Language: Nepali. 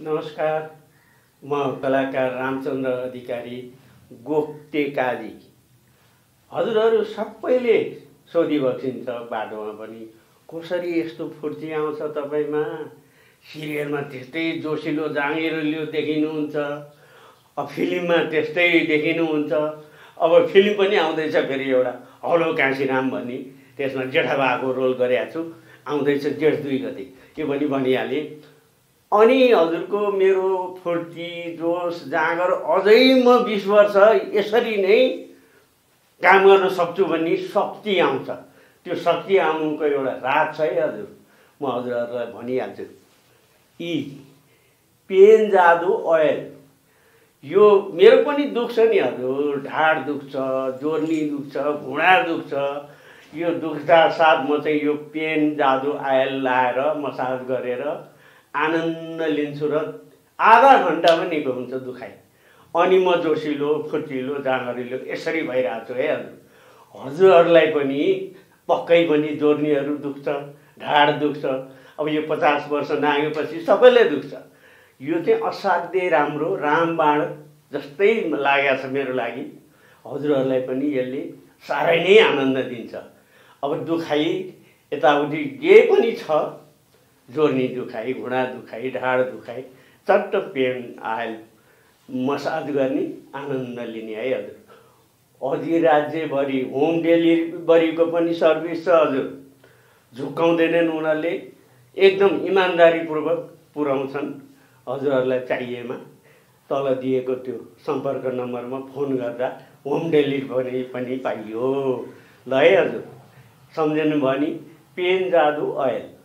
नमस्कार। म कलाकार रामचन्द्र अधिकारी गोप्टेकाली। हजुरहरू सबैले सोधिबक्सिन्छ बाटोमा पनि, कसरी यस्तो फुर्ती आउँछ तपाईँमा? सिरियलमा त्यस्तै जोसिलो जाँगेरिलो देखिनुहुन्छ, अब फिल्ममा त्यस्तै देखिनुहुन्छ। अब फिल्म पनि आउँदैछ फेरि एउटा हलो काशीराम भन्ने, त्यसमा जेठाबाको रोल गरेको छु, आउँदैछ जेठ 2 गते, यो पनि भनिहालेँ। अनि हजुरको मेरो फुर्ती जोस जाँगर अझै म 20 वर्ष यसरी नै काम गर्न सक्छु भन्ने शक्ति आउँछ। त्यो शक्ति आउनुको एउटा राज छ है हजुर, म हजुरहरूलाई भनिहाल्छु। यी पेन जादु ओयल, यो मेरो पनि दुख्छ नि हजुर, ढाड दुख्छ, जोर्नी दुख्छ, घुँडा दुख्छ। यो दुख्दा साथ म चाहिँ यो पेन जादु ओयल लाएर मसाज गरेर आनन्द लिन्छु र आधा घन्टामा निको हुन्छ दुखाइ। अनि म जोसिलो फुर्तिलो जाँगरिलो यसरी भइरहेको छु है हजुर। हजुरहरूलाई पनि पक्कै पनि जोर्नीहरू दुख्छ, ढाड दुख्छ। अब यो 50 वर्ष नागेपछि सबैले दुख्छ। यो चाहिँ असाध्यै राम्रो रामबाण जस्तै लागेको छ मेरो लागि। हजुरहरूलाई पनि यसले साह्रै नै आनन्द दिन्छ। अब दुखाइ यताउति जे पनि छ, जोर्नी दुखाइ, घुँडा दुखाइ, ढाड दुखाइ, चट्ट पेन आयल मसाज गर्ने, आनन्द लिने है हजुर। अधिराज्यभरि होम डेलिभरीको पनि सर्भिस छ हजुर। झुक्काउँदैनन् उनीहरूले, एकदम इमान्दारीपूर्वक पुर्याउँछन्। हजुरहरूलाई चाहिएमा तल दिएको त्यो सम्पर्क नम्बरमा फोन गर्दा होम डेलिभरी पनि पाइयो। ल है हजुर, सम्झनु भयो नि? पेन जादु ओयल।